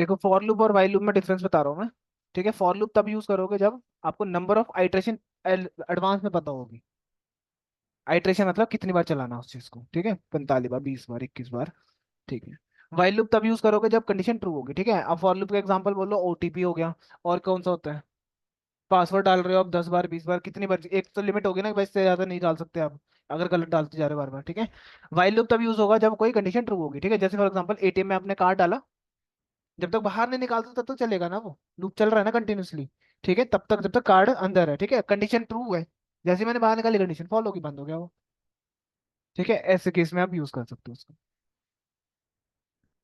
देखो, for loop और while loop में डिफरेंस बता रहा हूँ मैं। ठीक है, फॉर लूप तब यूज करोगे जब आपको नंबर ऑफ आइट्रेशन एडवांस में पता होगी। आइट्रेशन मतलब कितनी बार चलाना है उस चीज को, ठीक है, 45 बार, 20 बार, 21 बार। ठीक है। वाइल लूप तब यूज करोगे जब कंडीशन ट्रू होगी। ठीक है, अब फॉर लूप का एग्जांपल बोलो, ओटीपी हो गया। और कौन सा होता है? पासवर्ड डाल रहे हो आप 10 बार, 20 बार, कितनी बार? एक तो लिमिट होगी ना कि भाई इससे ज्यादा नहीं डाल सकते आप, अगर गलत डालते जा रहे हो बार बार। ठीक है। वाइल लूप तब यूज होगा जब कोई कंडीशन ट्रू होगी। ठीक है, जैसे फॉर एग्जांपल एटीएम में आपने कार्ड डाला, जब तक बाहर नहीं निकालते तब तक चलेगा ना वो, लूप चल रहा है ना कंटिन्यूसली। ठीक है, तब तक जब तक कार्ड अंदर है। ठीक है, कंडीशन ट्रू है, जैसे ही मैंने बाहर निकाली कंडीशन फॉलो होगी, बंद हो गया वो। ठीक है, ऐसे केस में आप यूज कर सकते हो उसको।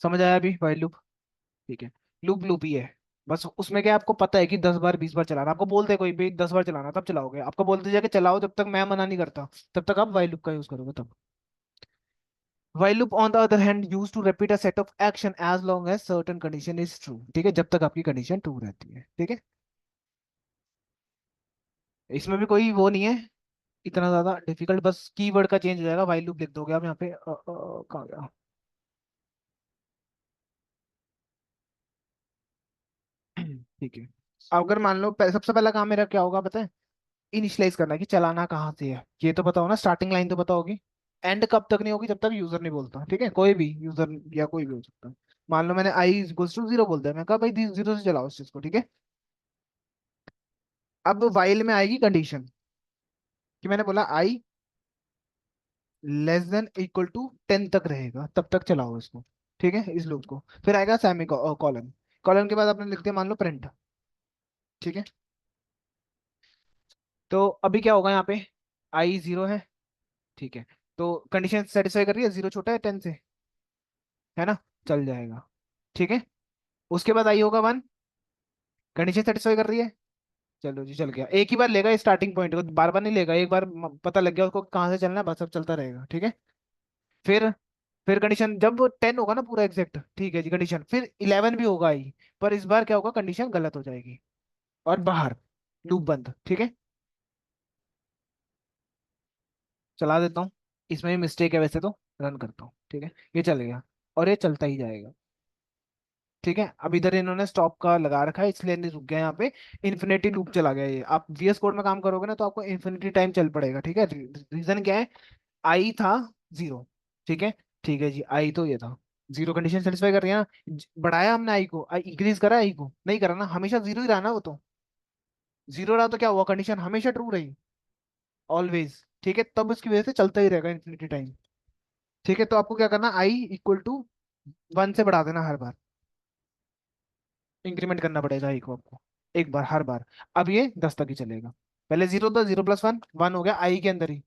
समझ आया अभी वाइल लूप? ठीक है। लूप लूप ही है, बस उसमें क्या है, आपको पता है कि 10 बार 20 बार चलाना। आपको बोलते कोई भी 10 बार चलाना, तब चलाओगे। आपको बोलते जाके चलाओ, जब तक मैं मना नहीं करता तब तक आप वाइल लूप का यूज करोगे तब। While loop on the other hand use to repeat a set of action as long as certain condition is true. ठीक है, जब तक आपकी कंडीशन ट्रू रहती है। ठीक है, इसमें भी कोई वो नहीं है इतना ज्यादा डिफिकल्ट, बस कीवर्ड का चेंज हो जाएगा। वाइल लूप लिख दोगे आप यहाँ पे, कहाँ गया? ठीक है। अगर मान लो सबसे पहला काम मेरा क्या होगा पता है? इनिशियलाइज करना, कि चलाना कहाँ से है ये तो पता हो ना, स्टार्टिंग लाइन तो पता होगी। एंड कब तक नहीं होगी? जब तक यूजर नहीं बोलता। ठीक है, कोई भी यूजर या कोई भी हो सकता है। मान लो मैंने आई इक्वल्स टू 0 बोल दिया, मैं कहा भाई 0 से चलाओ इस चीज को। ठीक है, अब वाइल में आएगी कंडीशन कि मैंने बोला आई लेस देन इक्वल टू 10 तक रहेगा, तब तक चलाओ इसको। ठीक है, इस लूप को। फिर आएगा सेमी कॉलन। कॉलन के बाद आपने लिख दिया मान लो प्रिंट। ठीक है, तो अभी क्या होगा यहाँ पे? आई 0 है। ठीक है, तो कंडीशन सेटिस्फाई कर रही है, 0 छोटा है 10 से, है ना? चल जाएगा। ठीक है, उसके बाद आई होगा 1। कंडीशन सेटिस्फाई कर रही है, चलो जी चल गया। एक ही बार लेगा स्टार्टिंग पॉइंट को, बार बार नहीं लेगा। एक बार पता लग गया उसको कहाँ से चलना है, बस अब चलता रहेगा। ठीक है, फिर फिर कंडीशन जब 10 होगा ना पूरा एग्जैक्ट, ठीक है जी, कंडीशन फिर 11 भी होगा आई, पर इस बार क्या होगा, कंडीशन गलत हो जाएगी और बाहर, लूप बंद। ठीक है, चला देता हूँ। इसमें भी मिस्टेक है वैसे तो, रन करता हूँ। ठीक है, ये चल गया और ये चलता ही जाएगा। ठीक है, अब इधर इन्होंने स्टॉप का लगा रखा है इसलिए नहीं रुक गया यहाँ पे। इन्फिनिटी लूप चला गया ये। आप VS कोड में काम करोगे ना तो आपको इन्फिनिटी टाइम चल पड़ेगा। ठीक है, रीजन क्या है? आई था 0। ठीक है, ठीक है जी, आई तो ये था 0, कंडीशन सेटिस्फाई कर रही है ना। बढ़ाया हमने आई को, आई इंक्रीज करा आई को? नहीं करा ना, हमेशा 0 ही रहा ना वो तो। 0 रहा तो क्या हुआ, कंडीशन हमेशा ट्रू रही, ऑलवेज। ठीक है, तब उसकी वजह से चलता ही रहेगा इन्फिनिटी टाइम। ठीक है, तो आपको क्या करना, आई इक्वल टू 1 से बढ़ा देना हर बार, इंक्रीमेंट करना पड़ेगा आई को आपको, एक बार हर बार। अब ये 10 तक ही चलेगा। पहले 0 था, 0 प्लस 1, 1 हो गया आई के अंदर ही,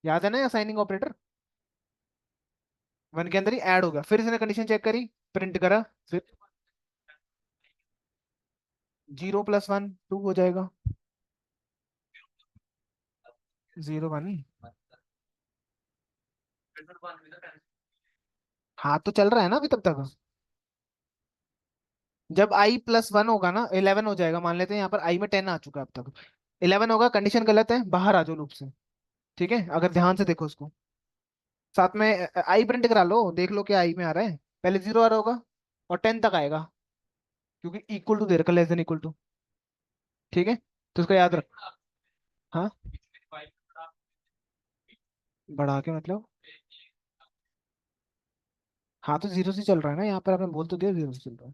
याद है ना असाइनिंग ऑपरेटर? 1 के अंदर ही ऐड हो गया। फिर इसने कंडीशन चेक करी, प्रिंट करा, फिर 0 प्लस 1 2 हो जाएगा। 0 1। हाँ तो चल रहा है ना अभी तब तक। जब i+1 होगा ना 11 हो जाएगा, मान लेते हैं यहाँ पर आई में 10 आ चुका है अब तक। 11 होगा, कंडीशन गलत है, बाहर आ जाओ लूप से। ठीक है, अगर ध्यान से देखो उसको, साथ में आई प्रिंट करा लो, देख लो क्या आई में आ रहा है। पहले 0 आ रहा होगा और 10 तक आएगा, क्योंकि इक्वल टू दे रखा, लेस देन इक्वल टू। ठीक है, तो उसको याद रख। हाँ, बढ़ा के मतलब? हाँ तो 0 से चल रहा है ना यहाँ पर, आपने बोल तो दिया 0 से चल रहा है।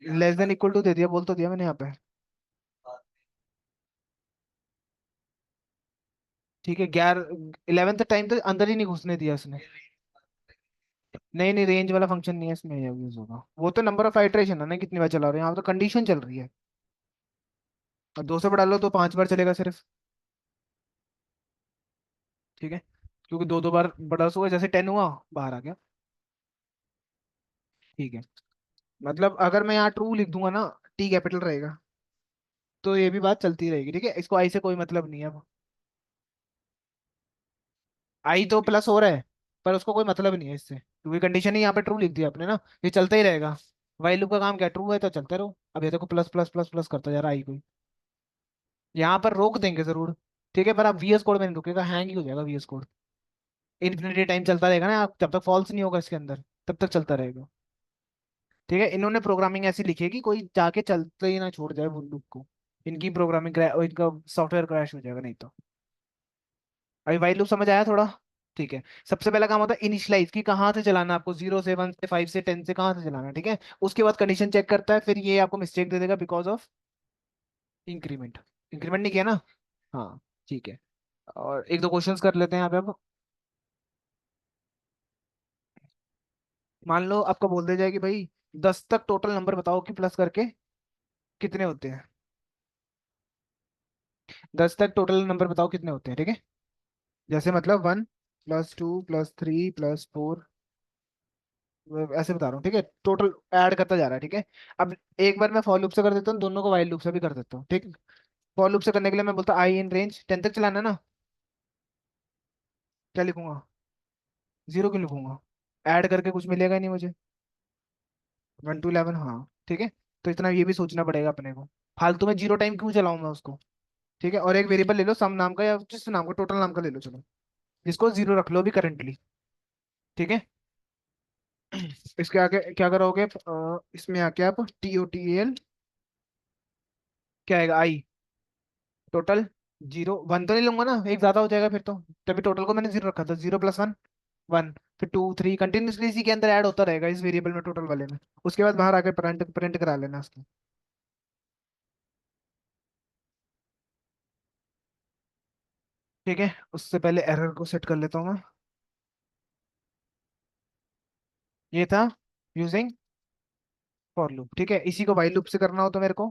लेस देन इक्वल टू दे दिया, बोल तो दिया मैंने यहाँ पे। ठीक है, 11th टाइम तो अंदर ही नहीं घुसने दिया उसने। नहीं नहीं, रेंज वाला फंक्शन नहीं है इसमें, ये यूज होगा। वो तो नंबर ऑफ आइट्रेशन है ना, कितनी बार चला रहे हैं, यहाँ तो कंडीशन चल रही है। और 2 से बढ़ा लो तो 5 बार चलेगा सिर्फ। ठीक है, क्योंकि दो दो बार बड़ा हुआ, जैसे 10 हुआ बाहर आ गया। ठीक है, मतलब अगर मैं यहाँ ट्रू लिख दूंगा ना, टी कैपिटल रहेगा, तो ये भी बात चलती रहेगी। ठीक है, इसको आई से कोई मतलब नहीं है अब। आई तो प्लस हो रहा है, पर उसको कोई मतलब नहीं है इससे, क्योंकि कंडीशन ही यहाँ पे ट्रू लिख दिया आपने ना, ये चलता ही रहेगा। वाइल लूप का काम क्या, ट्रू है तो चलते रहो। अब ये देखो प्लस प्लस प्लस प्लस करता जा रहा है आई को। यहाँ पर रोक देंगे जरूर। ठीक है, पर आप VS कोड में नहीं रुकेगा, हैंग ही हो जाएगा VS कोड। इन्फिनिटी टाइम चलता रहेगा ना, आप जब तक फॉल्स नहीं होगा इसके अंदर तब तक चलता रहेगा। ठीक है, इन्होंने प्रोग्रामिंग ऐसी लिखी है कि कोई जाके चलते ही ना छोड़ जाए वो लूप को। इनकी प्रोग्रामिंग, इनका सॉफ्टवेयर क्रैश हो जाएगा नहीं तो। अभी वाइल लूप समझ आया थोड़ा? ठीक है। सबसे पहला काम होता है इनिशियलाइज, कि कहाँ से चलाना है आपको, 0 से 1 से 5 से 10 से कहाँ से चलाना है, ठीक है। उसके बाद कंडीशन चेक करता है, फिर ये आपको मिस्टेक दे देगा बिकॉज ऑफ इंक्रीमेंट। इंक्रीमेंट नहीं किया ना? हाँ। ठीक है। और एक दो क्वेश्चंस कर लेते हैं यहाँ पे अब। मान लो आपको बोल दिया जाए कि भाई 10 तक टोटल नंबर बताओ कि प्लस करके कितने होते हैं। 10 तक टोटल नंबर बताओ कितने होते हैं, ठीक है। जैसे मतलब 1 +2 +3 +4, ऐसे बता रहा हूँ, ठीक है। टोटल ऐड करता जा रहा है, ठीक है। अब एक बार मैं फॉर लूप से कर देता हूँ, दोनों को वाइल लूप से भी कर देता हूँ, ठीक। फॉर लूप से करने के लिए मैं बोलता हूँ आई इन रेंज 10 तक चलाना है ना। क्या लिखूंगा? 0 क्यों लिखूंगा? ऐड करके कुछ मिलेगा ही नहीं मुझे। 1 to 11, हाँ ठीक है। तो इतना ये भी सोचना पड़ेगा अपने को। फालतू में 0 टाइम क्यों चलाऊं मैं उसको। ठीक है, और एक वेरिएबल ले लो सम नाम का, या जिस नाम का, टोटल नाम का ले लो चलो। जिसको 0 रख लो अभी करंटली। ठीक है। इसके आगे क्या करोगे? इसमें आके आप TOTAL, क्या आएगा, आई टोटल 0 1 तो नहीं लूंगा ना, एक ज्यादा हो जाएगा फिर तो। तभी टोटल को मैंने 0 रखा था, 0 + 1 1, फिर 2 3 कंटिन्यूसली इसी के अंदर ऐड होता रहेगा इस वेरिएबल में, टोटल वाले में। उसके बाद बाहर आके प्रिंट प्रिंट करा लेना उसको। ठीक है, उससे पहले एरर को सेट कर लेता हूँ मैं। ये था यूजिंग फॉर लूप, ठीक है। इसी को वाइल लूप से करना हो तो मेरे को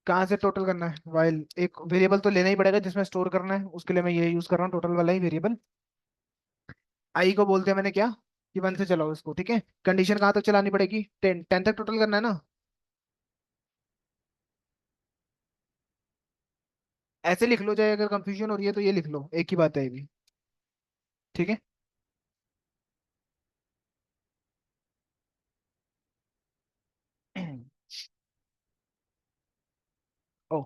कहाँ से टोटल करना है? वाइल एक वेरिएबल तो लेना ही पड़ेगा जिसमें स्टोर करना है, उसके लिए मैं ये यूज कर रहा हूँ, टोटल वाला ही वेरिएबल। आई को बोलते हैं मैंने क्या, कि 1 से चलाओ इसको, ठीक है। कंडीशन कहाँ तक चलानी पड़ेगी? 10 तक टोटल करना है ना। ऐसे लिख लो, चाहे अगर कंफ्यूजन हो रही है तो ये लिख लो, एक ही बात है ये भी। ठीक है। ओ,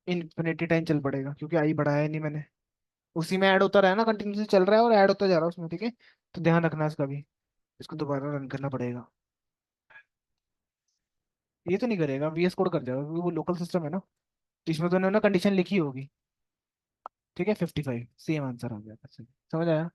इन्फिनिटी टाइम चल पड़ेगा क्योंकि आई बढ़ाया नहीं मैंने। उसी में ऐड होता रहा है ना, कंटिन्यूसली चल रहा है और ऐड होता जा रहा है उसमें, ठीक है। तो ध्यान रखना इसका भी। इसको दोबारा रन करना पड़ेगा। ये तो नहीं करेगा, VS कोड कर जाएगा क्योंकि वो लोकल सिस्टम है ना। तो इसमें तो उन्होंने कंडीशन लिखी होगी। ठीक है, 55 सेम आंसर आ गया। समझ आया?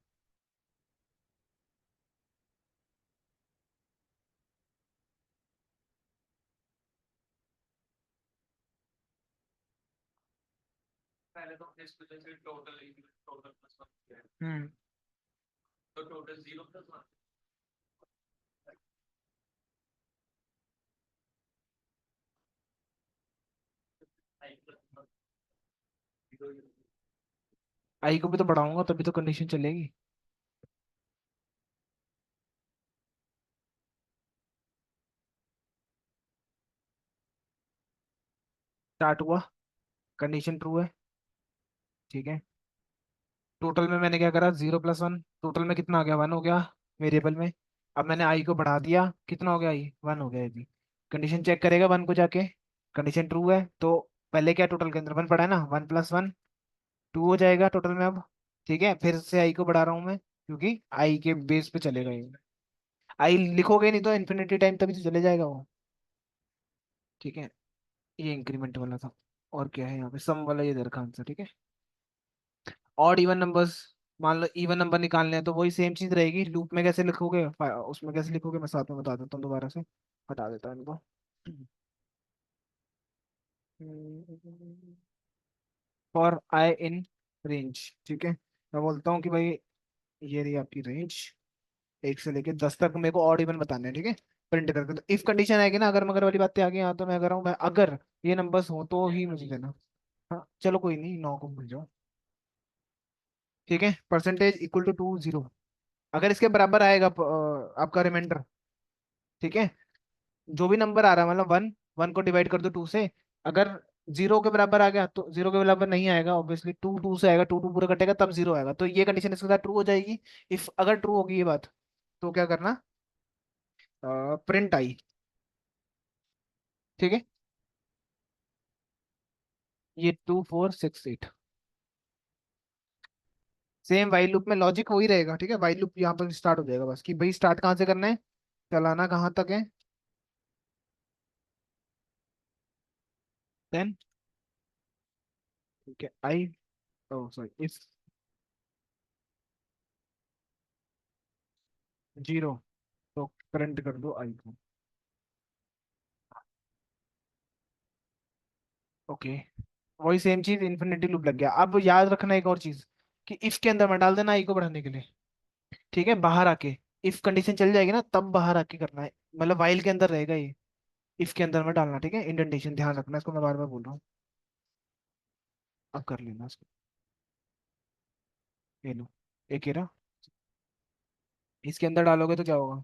पहले तो अपने स्कूल से टोटल टोटल प्लस 1 हम्म। तो टोटल 0 + 1। आई को भी तो बढ़ाऊंगा तभी तो कंडीशन चलेगी। स्टार्ट हुआ, कंडीशन ट्रू है। ठीक है। टोटल में मैंने क्या करा, 0 + 1, टोटल में कितना आ गया, 1 हो गया वेरिएबल में। अब मैंने आई को बढ़ा दिया, कितना हो गया, आई 1 हो गया अभी। कंडीशन चेक करेगा 1 को जाके, कंडीशन ट्रू है तो पहले क्या टोटल के अंदर 1 पड़ा है ना, 1 + 1 2 हो जाएगा टोटल में अब। ठीक है, फिर से आई को बढ़ा रहा हूँ मैं क्योंकि आई के बेस पे चलेगा ये। आई लिखोगे नहीं तो इन्फिनिटी टाइम तभी तो चले जाएगा वो। ठीक है। ये इंक्रीमेंट वाला था। और क्या है यहाँ पे, सम वाला, ये इधर का आंसर, ठीक है। ऑड इवन नंबर्स, मान लो इवन नंबर निकालने हैं तो वही सेम चीज रहेगी। लूप में कैसे लिखोगे, उसमें कैसे लिखोगे, मैं साथ में बता देता हूँ दोबारा से। हटा देता हूँ इनको। फॉर आई इन रेंज, ठीक है। मैं बोलता हूँ कि भाई ये रही आपकी रेंज, 1 से लेके 10 तक मेरे को ऑड इवन बताने हैं, ठीक है। प्रिंट करके तो इफ कंडीशन आएगी ना, अगर मगर वाली बातें आ गई यहाँ, तो मैं कर रहा हूँ, मैं अगर ये नंबर्स हो तो ही मुझे देना। हाँ चलो कोई नहीं, 9 को भूल जाओ। ठीक है, %= 2 0। अगर इसके बराबर आएगा आपका रिमाइंडर, ठीक है, जो भी नंबर आ रहा है, मतलब 1, 1 को डिवाइड कर दो 2 से। अगर 0 के बराबर आ गया तो 0 के बराबर नहीं आएगा ऑब्वियसली, 2 2 से आएगा, 2 2 पूरा कटेगा तब 0 आएगा, तो ये कंडीशन इसके साथ ट्रू हो जाएगी। इफ अगर ट्रू होगी ये बात, तो क्या करना, प्रिंट आई। ठीक है। ये 2468। सेम वाइल लूप में लॉजिक वही रहेगा, ठीक है। वाइल लूप यहाँ पर स्टार्ट हो जाएगा, बस कि भाई स्टार्ट कहाँ से करना है, चलाना कहाँ तक है। देन ठीक है, आई, ओ सॉरी, इफ जीरो, तो करंट कर दो आई को। ओके, वही सेम चीज इन्फिनिटी लूप लग गया। अब याद रखना एक और चीज, कि इफ के अंदर मत डाल देना आई को बढ़ाने के लिए, ठीक है, बाहर आके। इफ कंडीशन चल जाएगी ना तब बाहर आके करना है, मतलब वाइल के अंदर रहेगा ये, इफ के अंदर मत डालना, ठीक है। इंडेंटेशन ध्यान रखना, इसको मैं बार बार बोल रहा हूँ। अब कर लेना इसको, ये लो, एक ये रहा। इसके अंदर डालोगे तो क्या होगा?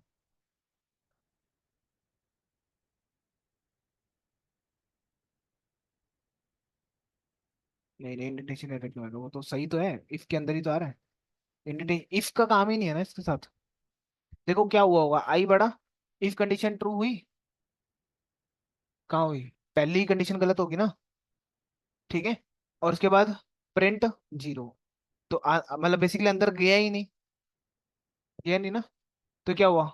नहीं नहीं, इंडेंटेशन एरर क्यों आएगा, वो तो सही तो है, इफ के अंदर ही तो आ रहा है। इंडेंटेशन इफ का काम ही नहीं है ना इसके साथ। देखो क्या हुआ होगा, आई बढ़ा, इफ कंडीशन ट्रू हुई, कहाँ हुई, पहली ही कंडीशन गलत होगी ना, ठीक है। और उसके बाद प्रिंट जीरो, तो मतलब बेसिकली अंदर गया ही नहीं, गया नहीं ना, तो क्या हुआ,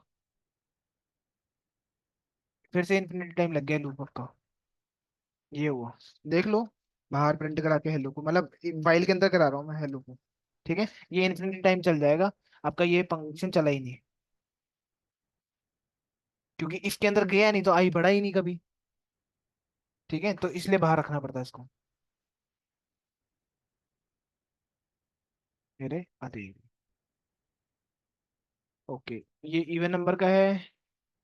फिर से इन्फिनिटी टाइम लग गया लूप का, ये हुआ। देख लो, बाहर प्रिंट करा के हेलो को, मतलब फाइल के अंदर करा रहा हूँ मैं हेलो को, ठीक है। ये इन्फिनिटी टाइम चल जाएगा, आपका ये फंक्शन चला ही नहीं, क्योंकि इसके अंदर गया नहीं तो आई बढ़ा ही नहीं कभी, ठीक है, तो इसलिए बाहर रखना पड़ता है इसको। मेरे आते, ओके, ये इवन नंबर का है,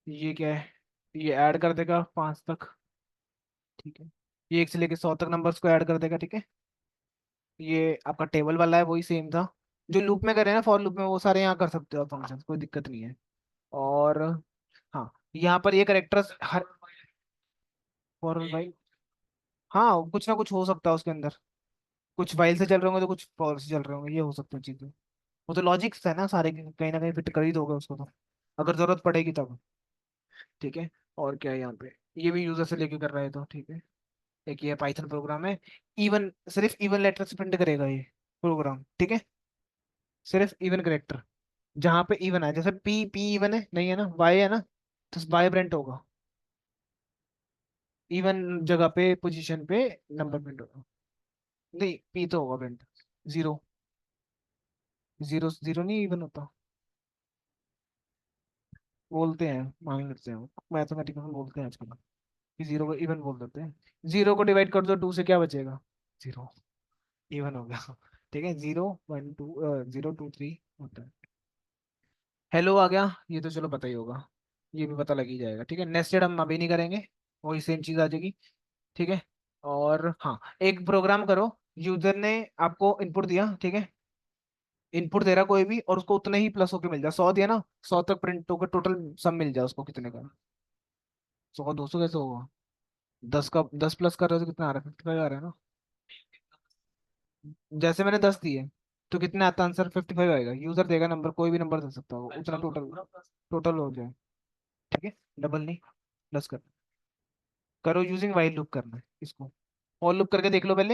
ये क्या है, ये ऐड कर देगा 5 तक, ठीक है। ये 1 से लेके 100 तक नंबर्स को ऐड कर देगा, ठीक है। ये आपका टेबल वाला है, वही सेम था जो लूप में करे ना, फॉर लूप में, वो सारे यहाँ कर सकते हो फंक्शन, कोई दिक्कत नहीं है। और हाँ, यहाँ पर ये करेक्टर्स हर, फॉर भाई, हाँ कुछ ना कुछ हो सकता है उसके अंदर, कुछ वाइल से चल रहे होंगे तो कुछ फॉर से चल रहे होंगे, ये हो सकता है चीजें। वो तो लॉजिक्स है ना सारे के, कहीं ना कहीं फिट कर ही दोगे उसको तो, अगर जरूरत पड़ेगी तब, ठीक है। और क्या है यहाँ पे, ये भी यूजर से लेके कर रहा है तो ठीक है। एक ये पाइथन प्रोग्राम है, इवन, सिर्फ इवन लेटर्स प्रिंट करेगा ये प्रोग्राम, ठीक है। सिर्फ इवन करेक्टर, जहाँ पे इवन है, जैसे पी, पी इवन है नहीं है ना, वाई है ना, तो वाई प्रिंट होगा, इवन जगह पे पोजीशन पे नंबर प्रिंट होगा। नहीं, पी तो होगा प्रिंट, जीरो, जीरो जीरो नहीं इवन होता, बोलते हैं, मान लेते हैं, मैथमेटिक्स में बोलते हैं आजकल, कि जीरो को इवन बोल देते हैं। जीरो को डिवाइड कर दो टू से, क्या बचेगा, जीरो, इवन हो गया। ठीक है, 0 1 2, 0 2 3 होता है। हेलो आ गया, ये तो चलो पता ही होगा, ये भी पता लग ही जाएगा, ठीक है। नेस्टेड हम अभी नहीं करेंगे, वही सेम चीज आ जाएगी, ठीक है। और हाँ, एक प्रोग्राम करो, यूजर ने आपको इनपुट दिया, ठीक है, इनपुट दे रहा कोई भी, और उसको उतने ही प्लस होके मिल जाए, 100 दिया ना, 100 तक प्रिंट होकर टोटल सम मिल जाए उसको, कितने का, 100 200 कैसे होगा, 10 का 10 प्लस कर रहे हो तो कितना आ रहा है, 55 आ रहा है ना। जैसे मैंने 10 दिए, तो कितने आता आंसर, 55 आएगा, यूजर देगा नंबर, कोई भी नंबर दे सकता हो, उतना टोटल, टोटल हो जाए, ठीक है। डबल नहीं, प्लस कर, करो यूजिंग वाइल लूप करना है इसको, और लूप करके देख लो पहले।